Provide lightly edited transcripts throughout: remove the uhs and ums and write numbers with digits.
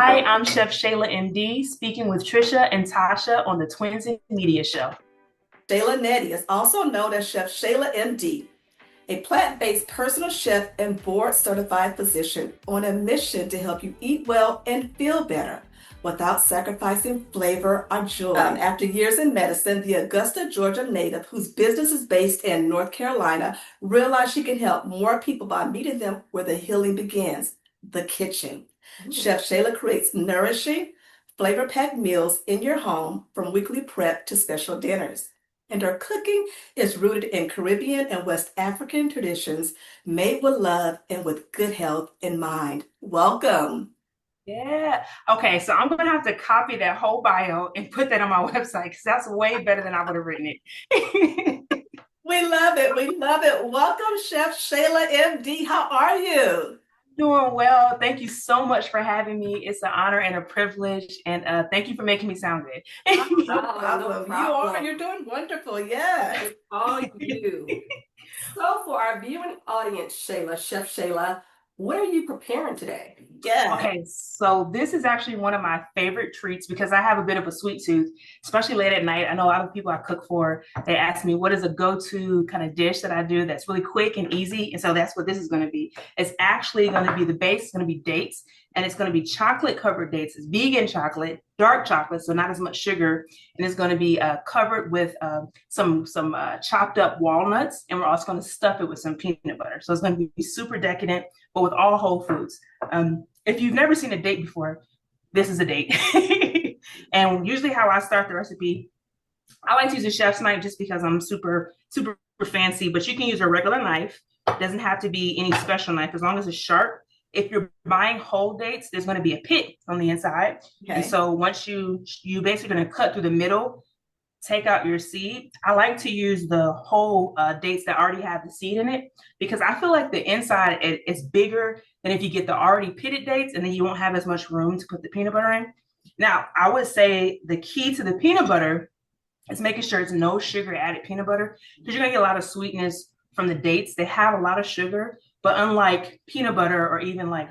Hi, I'm Chef Shayla MD, speaking with Trisha and Tasha on the Twins in Media Show. Shayla Netty is also known as Chef Shayla MD, a plant-based personal chef and board-certified physician on a mission to help you eat well and feel better without sacrificing flavor or joy. After years in medicine, the Augusta, Georgia native, whose business is based in North Carolina, realized she can help more people by meeting them where the healing begins, the kitchen. Chef Shayla creates nourishing, flavor-packed meals in your home from weekly prep to special dinners. And her cooking is rooted in Caribbean and West African traditions, made with love and with good health in mind. Welcome. Yeah. Okay, so I'm going to have to copy that whole bio and put that on my website because that's way better than I would have written it. We love it. We love it. Welcome, Chef Shayla MD. How are you? Doing well. Thank you so much for having me. It's an honor and a privilege. And thank you for making me sound good. No problem. You're doing wonderful. Yeah. It's all you. So for our viewing audience, Shayla, Chef Shayla, what are you preparing today? Yeah. Okay, so this is actually one of my favorite treats because I have a bit of a sweet tooth, especially late at night. I know a lot of people I cook for, they ask me what is a go-to kind of dish that I do that's really quick and easy. And so that's what this is going to be. It's actually going to be the base, it's going to be dates, and it's going to be chocolate covered dates. It's vegan chocolate, dark chocolate, so not as much sugar. And it's going to be covered with some chopped up walnuts, and we're also going to stuff it with some peanut butter. So it's going to be super decadent, but with all whole foods. If you've never seen a date before, this is a date. And usually how I start the recipe, I like to use a chef's knife just because I'm super fancy, but you can use a regular knife. It doesn't have to be any special knife as long as it's sharp. If you're buying whole dates, there's going to be a pit on the inside. Okay. And so once you basically going to cut through the middle, take out your seed. I like to use the whole dates that already have the seed in it because I feel like the inside is bigger than if you get the already pitted dates, and then you won't have as much room to put the peanut butter in. Now, I would say the key to the peanut butter is making sure it's no sugar added peanut butter because you're going to get a lot of sweetness from the dates. They have a lot of sugar, but unlike peanut butter or even like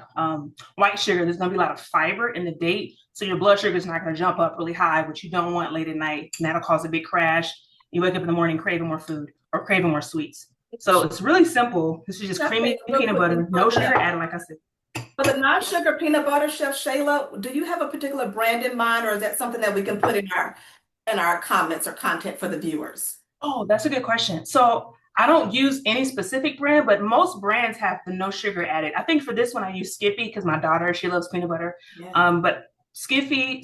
white sugar, there's going to be a lot of fiber in the date. So your blood sugar is not going to jump up really high, which you don't want late at night. And that'll cause a big crash. You wake up in the morning craving more food or craving more sweets. So it's really simple. This is just creamy peanut butter, no sugar added, like I said. For the non-sugar peanut butter, Chef Shayla, do you have a particular brand in mind, or is that something that we can put in our comments or content for the viewers? Oh, that's a good question. So I don't use any specific brand, but most brands have the no sugar added. I think for this one, I use Skippy because my daughter, she loves peanut butter. Yeah. But Skippy,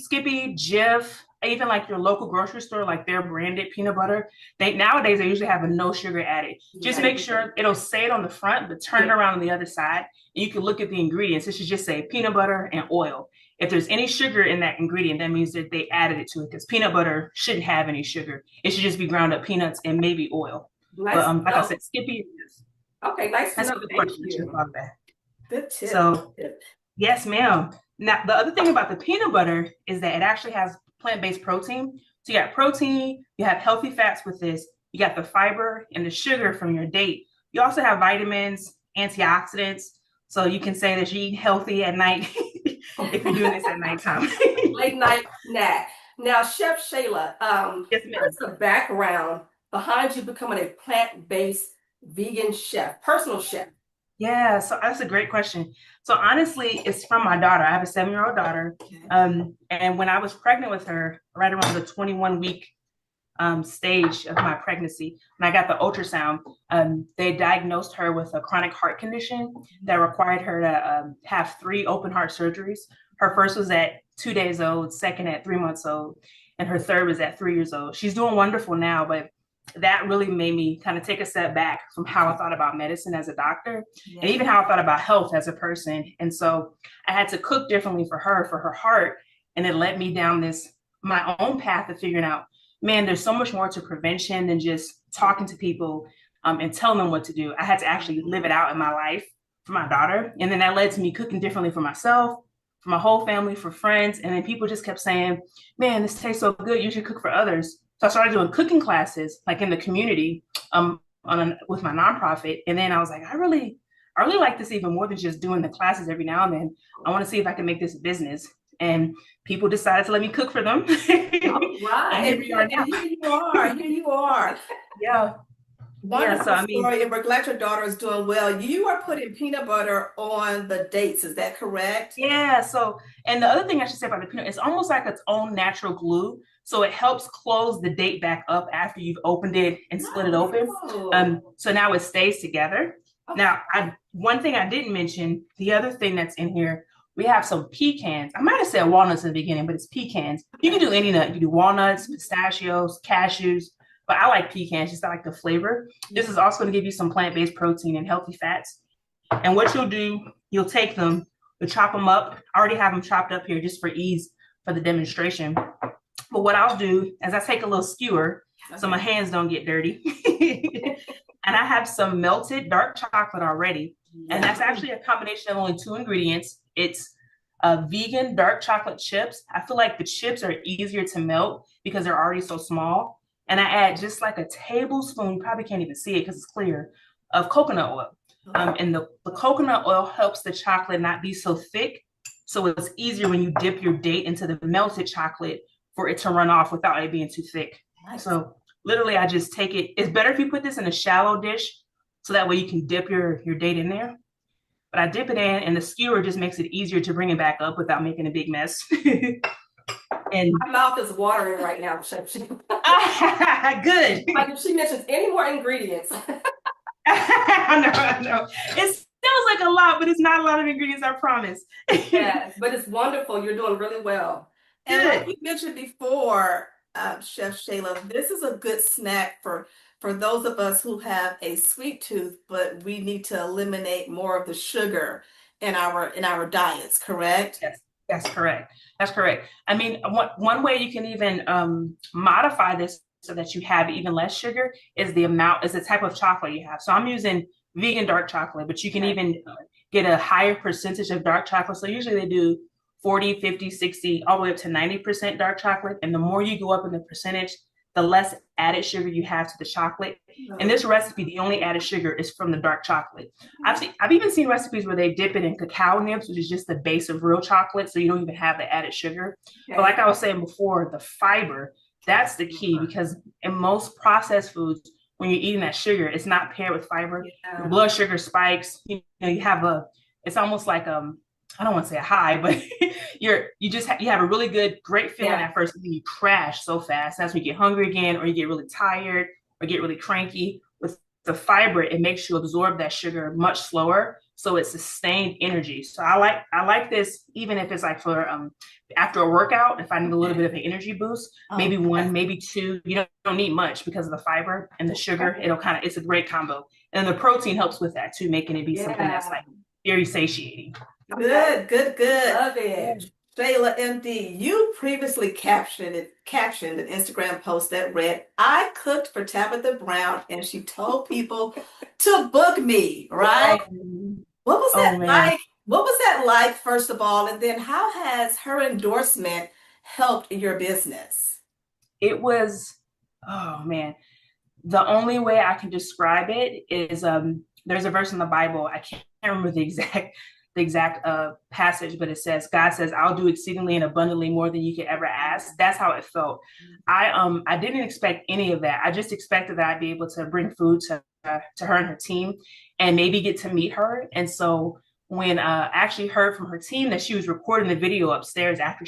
Jif, even like your local grocery store, like their branded peanut butter, nowadays they usually have a no sugar added. Just make sure it'll say it on the front, but turn it around on the other side. And you can look at the ingredients. It should just say peanut butter and oil. If there's any sugar in that ingredient, that means that they added it to it because peanut butter shouldn't have any sugar. It should just be ground up peanuts and maybe oil. Nice. But like I said, Skippy is. Okay, nice. That's a good question about that. Good tip. So, yes, ma'am. Now, the other thing about the peanut butter is that it actually has plant-based protein. So you got protein, you have healthy fats with this, you got the fiber and the sugar from your date. You also have vitamins, antioxidants. So you can say that you eat healthy at night if you're doing this at nighttime. Late night snack. Now, Chef Shayla, what's the background behind you becoming a plant-based vegan chef, personal chef? Yeah, so that's a great question. So honestly, it's from my daughter. I have a 7-year-old daughter. And when I was pregnant with her, right around the 21-week stage of my pregnancy, when I got the ultrasound, they diagnosed her with a chronic heart condition that required her to have 3 open heart surgeries. Her first was at 2 days old, second at 3 months old, and her third was at 3 years old. She's doing wonderful now, but that really made me kind of take a step back from how I thought about medicine as a doctor and even how I thought about health as a person. And so I had to cook differently for her heart. And it led me down my own path of figuring out, man, there's so much more to prevention than just talking to people and telling them what to do. I had to actually live it out in my life for my daughter. And then that led to me cooking differently for myself, for my whole family, for friends. And then people just kept saying, man, this tastes so good. You should cook for others. So I started doing cooking classes like in the community with my nonprofit. And then I was like, I really like this even more than just doing the classes every now and then. I want to see if I can make this a business. and people decided to let me cook for them. All right. And here we are now. And here you are. Here you are. Yeah. Wonderful So, I mean, story, and we're glad your daughter is doing well. You are putting peanut butter on the dates, is that correct? yeah. So, and the other thing I should say about the peanut, it's almost like its own natural glue. So it helps close the date back up after you've opened it and split it open. So now it stays together. Okay. Now, one thing I didn't mention, the other thing that's in here, we have some pecans. I might have said walnuts in the beginning, but it's pecans. You can do any nut. You can do walnuts, pistachios, cashews, but I like pecans, just I like the flavor. This is also going to give you some plant-based protein and healthy fats. And what you'll do, you'll take them, you'll chop them up. I already have them chopped up here just for ease for the demonstration. But what I'll do is I take a little skewer so my hands don't get dirty. And I have some melted dark chocolate already. And that's actually a combination of only 2 ingredients. It's vegan dark chocolate chips. I feel like the chips are easier to melt because they're already so small. And I add just like a tablespoon, you probably can't even see it because it's clear, of coconut oil. And the coconut oil helps the chocolate not be so thick. So it's easier when you dip your date into the melted chocolate for it to run off without it being too thick. Nice. So literally I just take it. It's better if you put this in a shallow dish so that way you can dip your date in there. But I dip it in and the skewer just makes it easier to bring it back up without making a big mess. And my mouth is watering right now, Chef. Good. Like if she mentions any more ingredients. I know. It sounds like a lot, but it's not a lot of ingredients, I promise. Yes, but it's wonderful. You're doing really well. And like you mentioned before, Chef Shayla, this is a good snack for those of us who have a sweet tooth, but we need to eliminate more of the sugar in our diets, correct? Yes, that's correct. That's correct. I mean, one way you can even modify this so that you have even less sugar is the type of chocolate you have. So I'm using vegan dark chocolate, but you can even get a higher percentage of dark chocolate. So usually they do 40, 50, 60, all the way up to 90% dark chocolate. And the more you go up in the percentage, the less added sugar you have to the chocolate. In this recipe, the only added sugar is from the dark chocolate. I've even seen recipes where they dip it in cacao nibs, which is just the base of real chocolate. So you don't even have the added sugar. But like I was saying before, the fiber, that's the key, because in most processed foods, when you're eating that sugar, it's not paired with fiber. Your blood sugar spikes. You have it's almost like I don't want to say a high, but you have a really great feeling at first, and then you crash so fast. That's when you get hungry again, or you get really tired, or get really cranky. With the fiber, it makes you absorb that sugar much slower, so it's sustained energy. So I like this, even if it's like for after a workout, if I need a little bit of an energy boost, maybe 1, maybe 2. You don't need much because of the fiber and the sugar. It's a great combo, and the protein helps with that too, making it be something that's like very satiating. Good. Love it. Shayla MD, you previously captioned an Instagram post that read, "I cooked for Tabitha Brown and she told people to book me," right? What was that like? What was that like, first of all? And then how has her endorsement helped your business? It was, oh man. The only way I can describe it is there's a verse in the Bible. I can't remember the exact passage, but it says, God says, "I'll do exceedingly and abundantly more than you could ever ask." That's how it felt. I didn't expect any of that. I just expected that I'd be able to bring food to her and her team and maybe get to meet her. And so when I actually heard from her team that she was recording the video upstairs after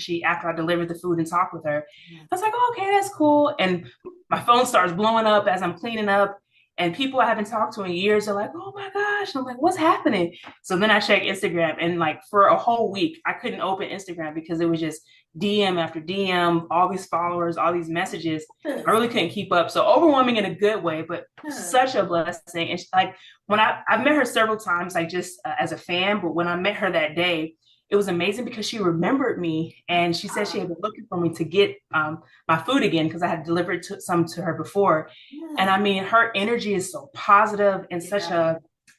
I delivered the food and talked with her, I was like, oh, okay, that's cool. And my phone starts blowing up as I'm cleaning up. And people I haven't talked to in years are like, oh my gosh. And I'm like, what's happening? So then I check Instagram, and like for a whole week, I couldn't open Instagram because it was just DM after DM, all these followers, all these messages. I really couldn't keep up. So overwhelming in a good way, but such a blessing. And like when I've met her several times, like just as a fan, but when I met her that day, it was amazing because she remembered me, and she said she had been looking for me to get my food again because I had delivered some to her before. And I mean, her energy is so positive and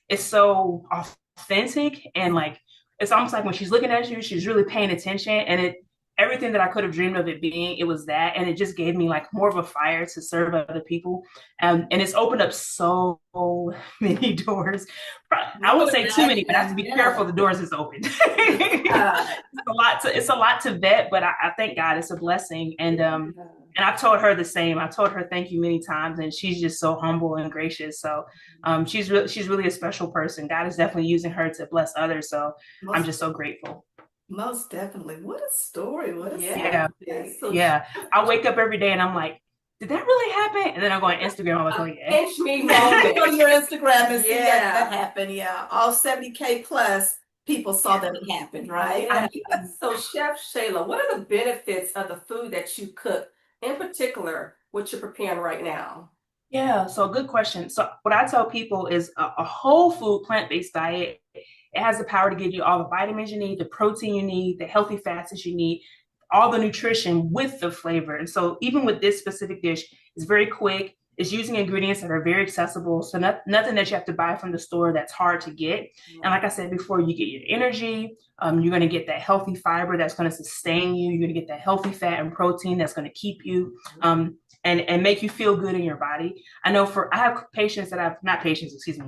it's so authentic, and like it's almost like when she's looking at you, she's really paying attention, and everything that I could have dreamed of it being, it was that. And it just gave me like more of a fire to serve other people. And it's opened up so many doors. I won't say too many, but I have to be careful the doors is open. It's a lot to vet, but I thank God it's a blessing. And I've told her the same. I told her thank you many times, and she's just so humble and gracious. So she's really a special person. God is definitely using her to bless others. So I'm just so grateful. Most definitely. What a story. What a yeah. I wake up every day and I'm like, did that really happen? And then I go on Instagram. I'm like, oh yeah. Pinch me moment. Go to your Instagram and see that happened. Yeah. All 70K plus people saw that it happened, right? So Chef Shayla, what are the benefits of the food that you cook, in particular, what you're preparing right now? Yeah, so good question. So what I tell people is a whole food plant-based diet. It has the power to give you all the vitamins you need, the protein you need, the healthy fats that you need, all the nutrition with the flavor. And so even with this specific dish, it's very quick. It's using ingredients that are very accessible. So nothing that you have to buy from the store that's hard to get. And like I said before, you get your energy. You're going to get that healthy fiber that's going to sustain you. You're going to get that healthy fat and protein that's going to keep you and make you feel good in your body. I know I have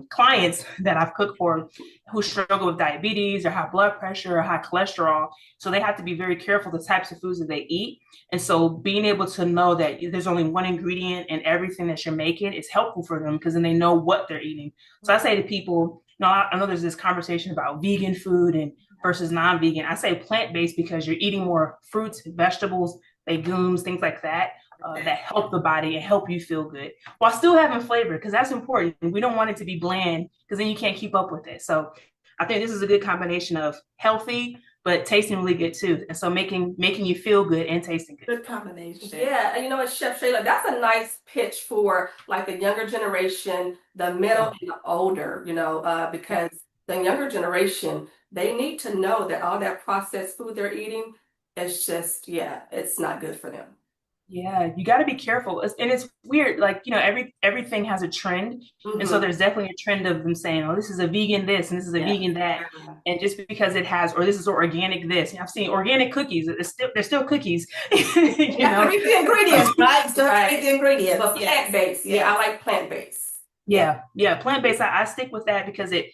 clients that I've cooked for who struggle with diabetes or high blood pressure or high cholesterol. So they have to be very careful the types of foods that they eat. And so being able to know that there's only one ingredient in everything that you're making is helpful for them because then they know what they're eating. So I say to people, I know there's this conversation about vegan food and versus non-vegan. I say plant-based because you're eating more fruits, vegetables, legumes, things like that. That help the body and help you feel good while still having flavor, because that's important. We don't want it to be bland because then you can't keep up with it. So I think this is a good combination of healthy but tasting really good too, and so making you feel good and tasting good. Good combination. Yeah, and you know what, Chef Shayla, that's a nice pitch for like the younger generation, the middle and the older, because the younger generation, they need to know that all that processed food they're eating is just, it's not good for them. Yeah, you got to be careful. And it's weird, like, everything has a trend. And so there's definitely a trend of them saying, oh, this is a vegan this, and this is a vegan that. And just because it has, or this is organic this. I've seen organic cookies. They're still cookies. Read the ingredients, right? So read the ingredients. But plant-based. Yeah, I like plant-based. Yeah, plant-based. I stick with that because it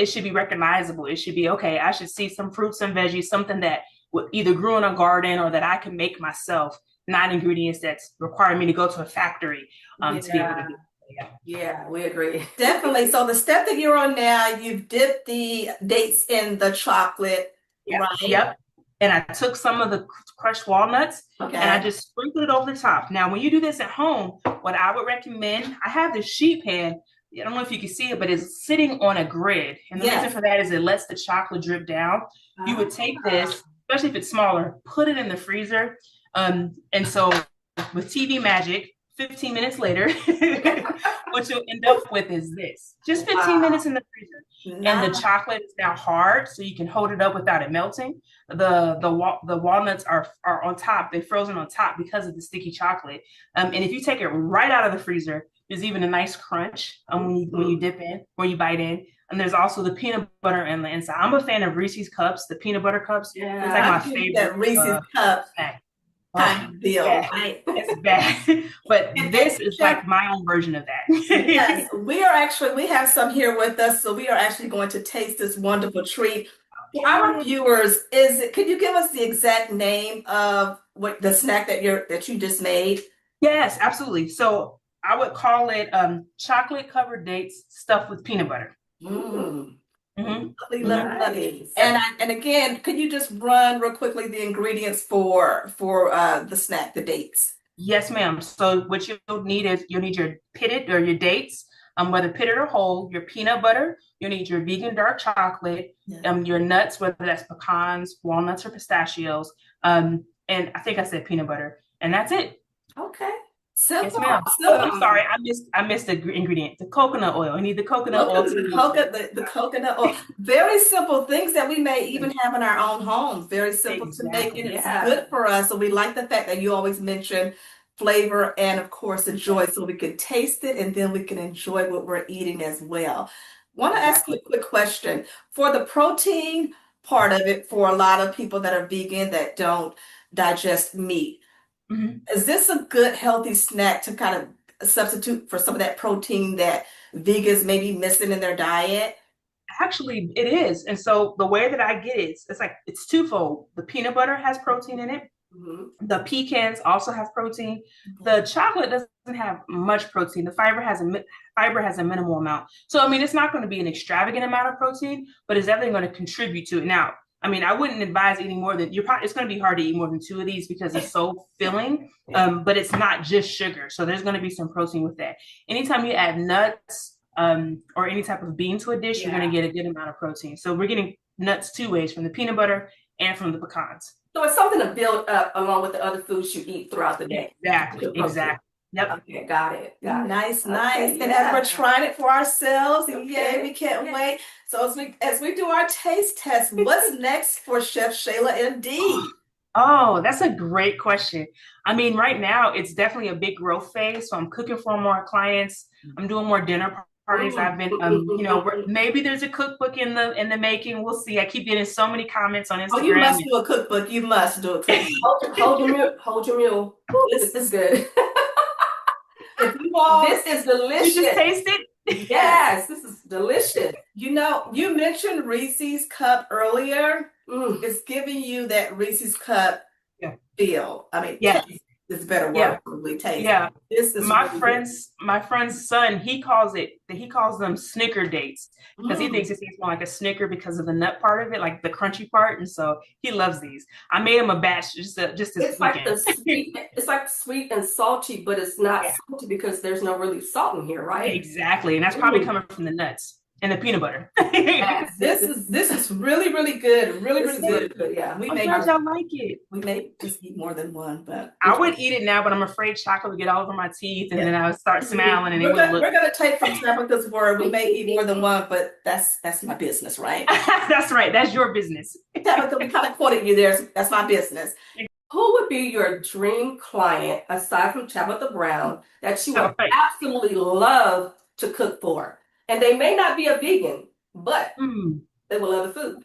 should be recognizable. It should be, okay, I should see some fruits and veggies, something that either grew in a garden or that I can make myself. Not ingredients that's require me to go to a factory to be able to do it. Yeah, we agree. Definitely. So the step that you're on now, you've dipped the dates in the chocolate, right? Yep. And I took some of the crushed walnuts and I just sprinkled it over the top. Now, when you do this at home, what I would recommend, I have this sheet pan. I don't know if you can see it, but it's sitting on a grid. And the reason for that is it lets the chocolate drip down. You would take this, especially if it's smaller, put it in the freezer. And so with TV magic, 15 minutes later, what you'll end up with is this. Just 15 minutes in the freezer. And the chocolate is now hard, so you can hold it up without it melting. The walnuts are on top. They're frozen on top because of the sticky chocolate. And if you take it right out of the freezer, there's even a nice crunch when you dip in, when you bite in. And there's also the peanut butter on the inside. I'm a fan of Reese's cups, the peanut butter cups. Yeah, it's like my favorite. Reese's cups. Deal. Right? It's bad, but this is like my own version of that. Yes, we have some here with us, so we are actually going to taste this wonderful treat. For our viewers, could you give us the exact name of what the snack that you just made? Yes, absolutely. So I would call it chocolate covered dates stuffed with peanut butter. Lovely. And again, could you just run real quickly the ingredients for the snack, the dates? Yes, ma'am. So what you'll need is you'll need your pitted or your dates, whether pitted or whole, your peanut butter, you'll need your vegan dark chocolate, your nuts, whether that's pecans, walnuts, or pistachios. And I think I said peanut butter, and that's it. Okay. Simple. Yes, ma'am. Oh, I'm sorry, I missed the ingredient, the coconut oil. I need the coconut oil. The coconut oil. Very simple things that we may even have in our own homes. Very simple to make, and it's good for us. So we like the fact that you always mention flavor and of course the joy, so we can taste it and then we can enjoy what we're eating as well. Want to ask you a quick question. For the protein, part of it for a lot of people that are vegan that don't digest meat. Mhm. Is this a good healthy snack to kind of substitute for some of that protein that vegans may be missing in their diet? Actually, it is. And so the way that I get it, it's like it's twofold. The peanut butter has protein in it. Mhm. The pecans also have protein. The chocolate doesn't have much protein. The fiber has a minimal amount. So I mean, it's not going to be an extravagant amount of protein, but it's definitely going to contribute to it. Now, I mean, I wouldn't advise eating more than you're probably. It's going to be hard to eat more than two of these because it's so filling. But it's not just sugar, so there's going to be some protein with that. Anytime you add nuts or any type of bean to a dish, you're going to get a good amount of protein. So we're getting nuts two ways, from the peanut butter and from the pecans. So it's something to build up along with the other foods you eat throughout the day. Exactly. Yep. Okay, got it. Nice. Okay, And as yeah. we're trying it for ourselves, and Okay. yay, we can't wait. So as we do our taste test, what's next for Chef Shayla MD? Oh, that's a great question. I mean, right now it's definitely a big growth phase. So I'm cooking for more clients. I'm doing more dinner parties. I've been, maybe there's a cookbook in the making. We'll see. I keep getting so many comments on Instagram. Oh, you must do a cookbook. You must do a cookbook. Hold your mule. This is good. If you all, This is delicious. You just taste it? Yes, this is delicious. you know, you mentioned Reese's Cup earlier. Mm. It's giving you that Reese's Cup feel. I mean, Yeah. taste is a better word, Yeah. probably taste. Yeah. This is My really friend's son, he calls them Snicker dates because he good. thinks it tastes more like a Snicker because of the nut part of it, like the crunchy part, and so he loves these. I made him a batch just this It's like weekend. it's like sweet and salty, but it's not salty because there's no really salt in here, right? Exactly, and that's probably coming from the nuts and the peanut butter. Yes. This is really, really good. Really, This really is good. yeah. We I'm may glad y'all like it. just eat more than one, but I would eat it now, but I'm afraid chocolate would get all over my teeth, and then I would start smiling, and it we're would look. gonna take from Tabitha's word. We may eat more than one, but that's my business, right? That's right. That's your business. Tabitha, we kind of quoted you there. So that's my business. Who would be your dream client aside from Tabitha Brown that you would Right. absolutely love to cook for? And they may not be a vegan, but they will love the food.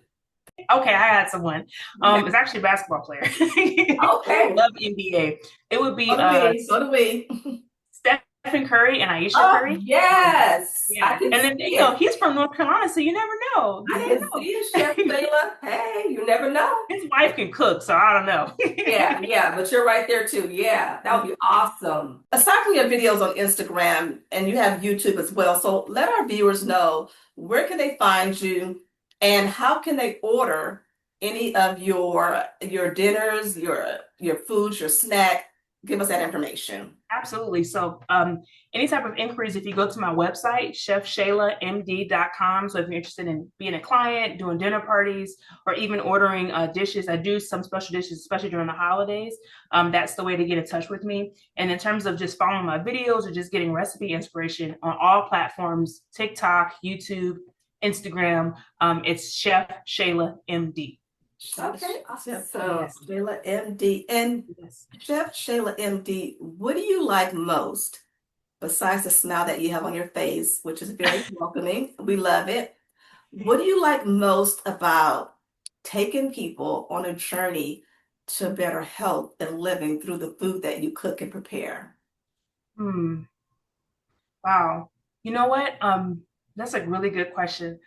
Okay, I had someone. It's actually a basketball player. Okay. Love NBA. It would be So do we. Stephen Curry and Ayesha Oh, Curry. yes. Yeah. I can And then see it. he's from North Carolina, so you never know. I can see it, Chef Shayla. Hey, you never know. His wife can cook, so I don't know. Yeah, but you're right there too. Yeah, that would be awesome. Aside from your videos on Instagram, and you have YouTube as well, so let our viewers know where can they find you, and how can they order any of your dinners, your foods, your snack. Give us that information. Absolutely. So any type of inquiries, if you go to my website, chefshaylamd.com. So if you're interested in being a client, doing dinner parties, or even ordering dishes, I do some special dishes, especially during the holidays. That's the way to get in touch with me. And in terms of just following my videos or just getting recipe inspiration on all platforms, TikTok, YouTube, Instagram, it's Chef Shayla MD. Okay, awesome. Yes, Shayla MD. And Chef Shayla MD, what do you like most besides the smile that you have on your face, which is very welcoming? We love it. What do you like most about taking people on a journey to better health and living through the food that you cook and prepare? Wow. You know what? That's a really good question.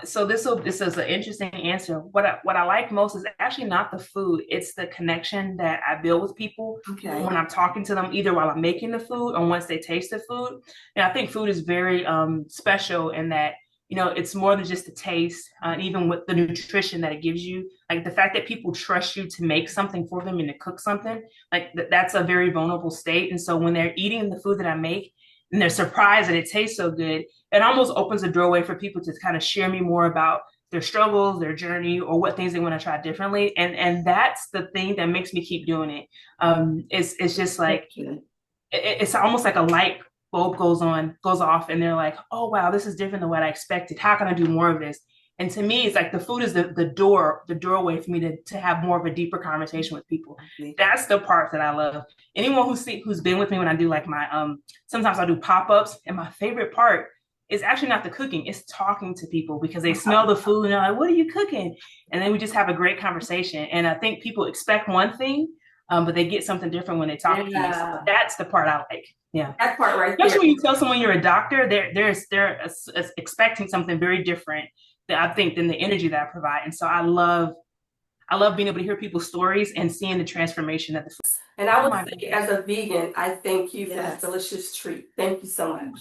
So this is an interesting answer. What I like most is actually not the food. It's the connection that I build with people when I'm talking to them, either while I'm making the food or once they taste the food. And I think food is very special in that, it's more than just the taste, and even with the nutrition that it gives you. Like the fact that people trust you to make something for them and to cook something, like that's a very vulnerable state. And so when they're eating the food that I make and they're surprised that it tastes so good, it almost opens a doorway for people to kind of share me more about their struggles, their journey, or what things they want to try differently. And that's the thing that makes me keep doing it. It's just like, it's almost like a light bulb goes off, and they're like, oh, wow, this is different than what I expected. How can I do more of this? And to me, it's like the food is the doorway for me to have more of a deeper conversation with people. That's the part that I love. Anyone who's been with me when I do like my, sometimes I do pop-ups, and my favorite part it's actually not the cooking, it's talking to people because they smell the food and they're like, what are you cooking? And then we just have a great conversation. And I think people expect one thing, but they get something different when they talk to you. So that's the part I like. Yeah. That part right Especially there. when you tell someone you're a doctor, they're expecting something very different that I think than the energy that I provide. And so I love being able to hear people's stories and seeing the transformation that the food. And I would say, as a vegan, I thank you for this delicious treat. Thank you so much.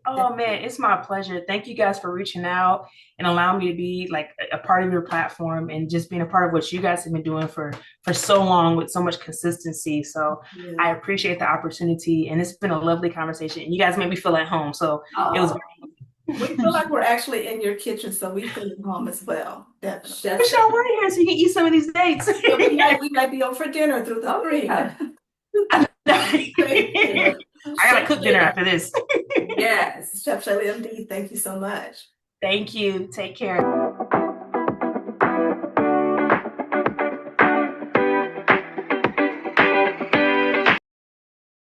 Oh man, it's my pleasure. Thank you guys for reaching out and allowing me to be like a part of your platform and just being a part of what you guys have been doing for so long with so much consistency. So I appreciate the opportunity, and it's been a lovely conversation. And you guys made me feel at home. So it was we feel like we're actually in your kitchen, so we feel at home as well. Definitely. Push y'all right here so you can eat some of these dates. we might be over for dinner through the screen. I gotta cook dinner after this. Yes. Chef Shayla MD, thank you so much. Thank you. Take care.